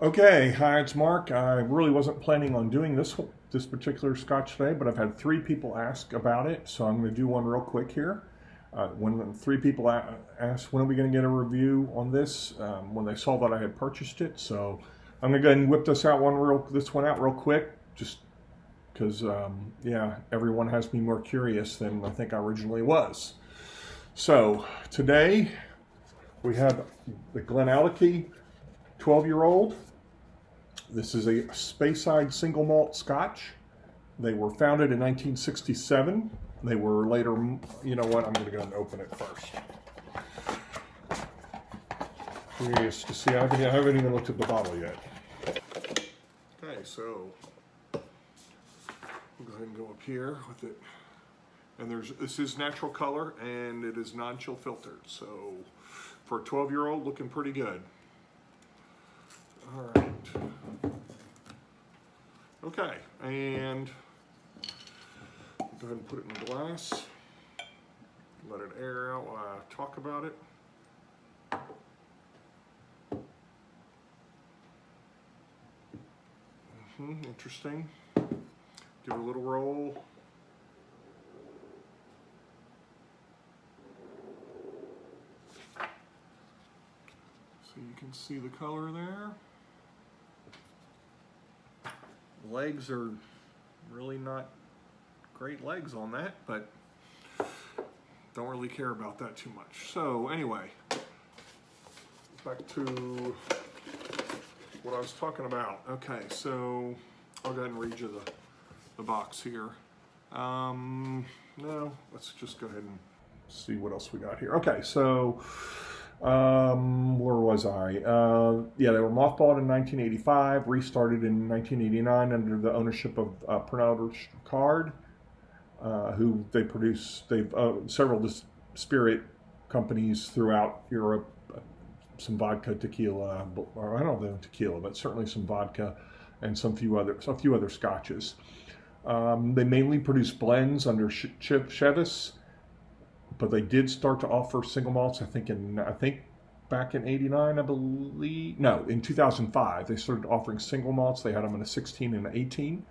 Okay, hi, it's Mark. I really wasn't planning on doing this particular Scotch today, but I've had three people ask about it, so I'm going to do one real quick here. When three people asked when are we going to get a review on this, when they saw that I had purchased it, so I'm going to go ahead and whip this one out real quick, just because yeah, everyone has me more curious than I think I originally was. So today we have the GlenAllachie 12-year-old. This is a Speyside single malt Scotch. They were founded in 1967. They were later, you know what, I'm going to go and open it first. Curious to see, I haven't even looked at the bottle yet. Okay, so we'll go ahead and go up here with it. And this is natural color and it is non-chill filtered. So for a 12-year-old, looking pretty good. All right. Okay, and go ahead and put it in the glass. Let it air out while I talk about it. Interesting. Give it a little roll. So you can see the color there. Legs are really not great legs on that, but don't really care about that too much. So anyway, back to what I was talking about. Okay, so I'll go ahead and read you the box here. No, let's just go ahead and see what else we got here. Okay, so where was I? Yeah, they were mothballed in 1985, restarted in 1989 under the ownership of Pernod Ricard, who they've several spirit companies throughout Europe, some vodka, tequila, or I don't know tequila, but certainly some vodka and a few other scotches. They mainly produce blends under Chevis, but they did start to offer single malts. I think back in '89, I believe. No, in 2005 they started offering single malts. They had them in a 16 and an 18.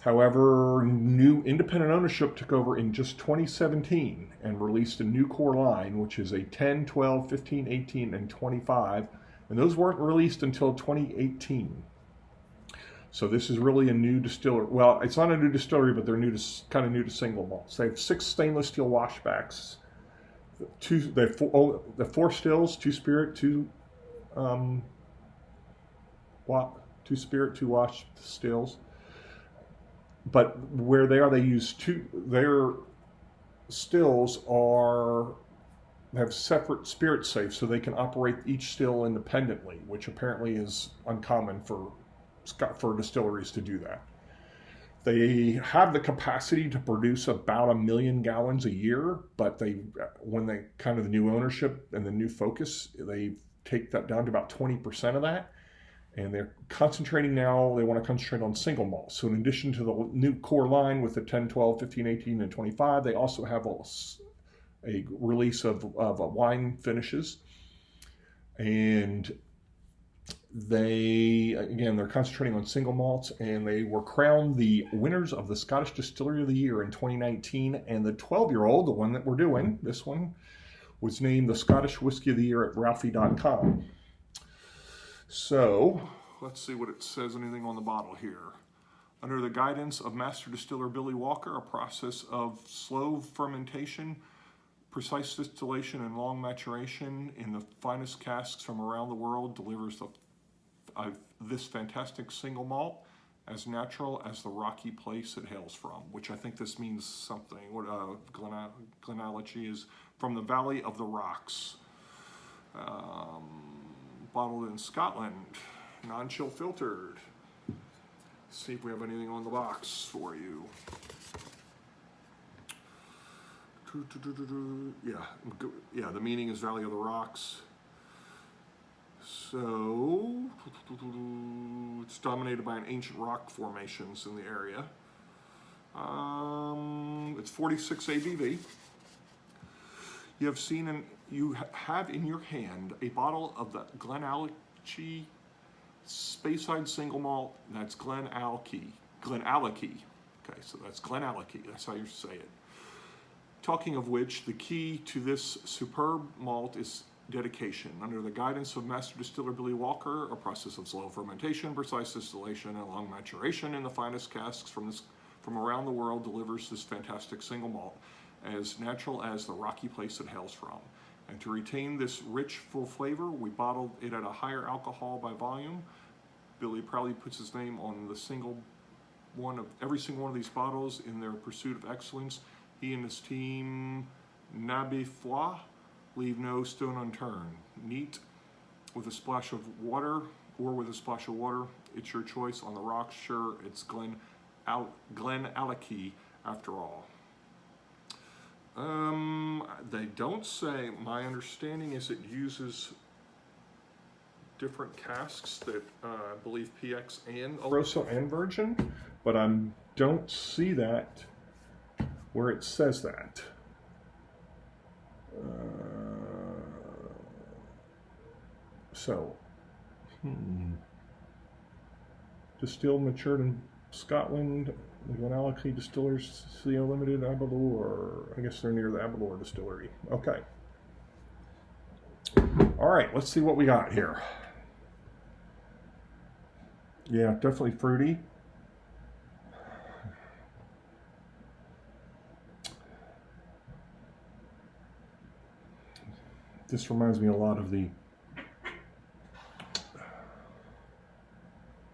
However, new independent ownership took over in just 2017 and released a new core line, which is a 10, 12, 15, 18, and 25, and those weren't released until 2018. So this is really a new distillery. Well, it's not a new distillery, but they're kind of new to single malts. They have 6 stainless steel washbacks. The 4 stills, 2 spirit, 2 wash stills. But where they use their stills have separate spirit safes, so they can operate each still independently, which apparently is uncommon for distilleries to do that. They have the capacity to produce about 1 million gallons a year, but when they kind of the new ownership and the new focus, they take that down to about 20% of that. And they're concentrating now, they want to concentrate on single malts. So in addition to the new core line with the 10, 12, 15, 18, and 25, they also have a release of wine finishes. And they're concentrating on single malts, and they were crowned the winners of the Scottish Distillery of the Year in 2019. And the 12-year-old, the one that we're doing, this one, was named the Scottish Whisky of the Year at Ralphie.com. So let's see what it says, anything on the bottle here. Under the guidance of Master Distiller Billy Walker, a process of slow fermentation, precise distillation, and long maturation in the finest casks from around the world delivers this fantastic single malt as natural as the rocky place it hails from, which I think this means something. What GlenAllachie is from the Valley of the Rocks. Bottled in Scotland, non-chill filtered. Let's see if we have anything on the box for you. Yeah, the meaning is Valley of the Rocks. So, it's dominated by an ancient rock formations in the area. It's 46 ABV. You have in your hand a bottle of the GlenAllachie Speyside single malt. That's GlenAllachie. GlenAllachie. Okay, so that's GlenAllachie. That's how you say it. Talking of which, the key to this superb malt is dedication. Under the guidance of Master Distiller Billy Walker, a process of slow fermentation, precise distillation, and long maturation in the finest casks from around the world delivers this fantastic single malt, as natural as the rocky place it hails from. And to retain this rich, full flavor, we bottled it at a higher alcohol by volume. Billy proudly puts his name on every single one of these bottles in their pursuit of excellence. He and his team, n'abat foi, leave no stone unturned. Neat with a splash of water, or with a splash of water. It's your choice. On the rocks, sure, it's GlenAllachie after all. They don't say. My understanding is it uses different casks that I believe PX and Oloroso and Virgin, but I don't see that where it says that. Distilled, matured in Scotland, the GlenAllachie Distillers CO Limited, Aberlour. I guess they're near the Aberlour Distillery. Okay. All right, let's see what we got here. Yeah, definitely fruity. This reminds me a lot of the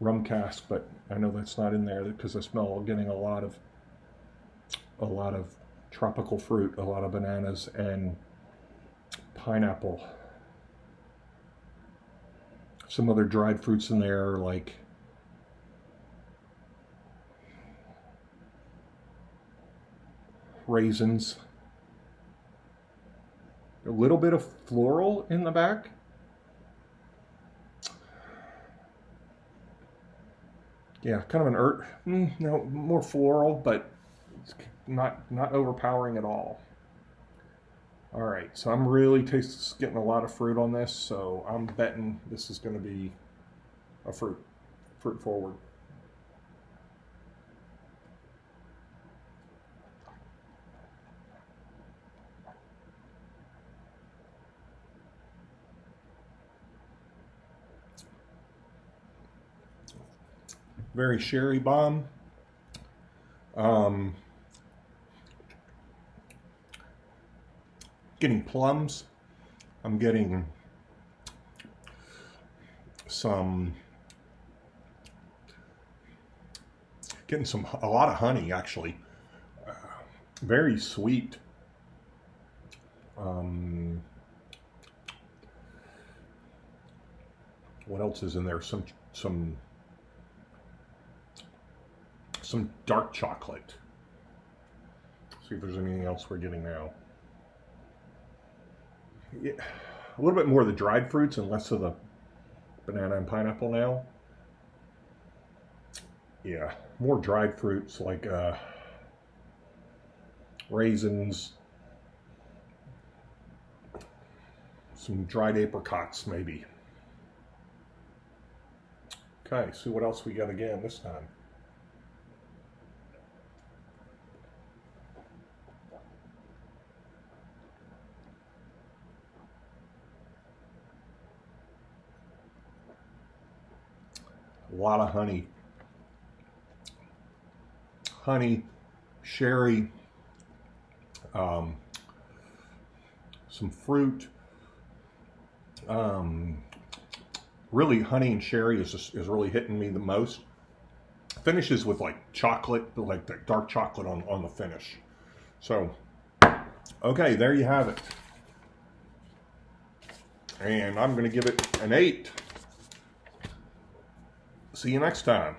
rum cask, but I know that's not in there because I smell getting a lot of tropical fruit, a lot of bananas and pineapple. Some other dried fruits in there like raisins. A little bit of floral in the back. Yeah, kind of an no, more floral, but it's not overpowering at all. All right, so I'm really getting a lot of fruit on this, so I'm betting this is going to be a fruit forward. Very sherry bomb. Getting plums. I'm getting a lot of honey actually. Very sweet. What else is in there? Some dark chocolate. See if there's anything else we're getting now. Yeah, a little bit more of the dried fruits and less of the banana and pineapple now. Yeah, more dried fruits like raisins, some dried apricots maybe. Okay, see what else we got again this time. A lot of honey, sherry, some fruit. Really, honey and sherry is really hitting me the most. Finishes with like chocolate, like the dark chocolate on the finish. So, okay, there you have it. And I'm going to give it an 8. See you next time.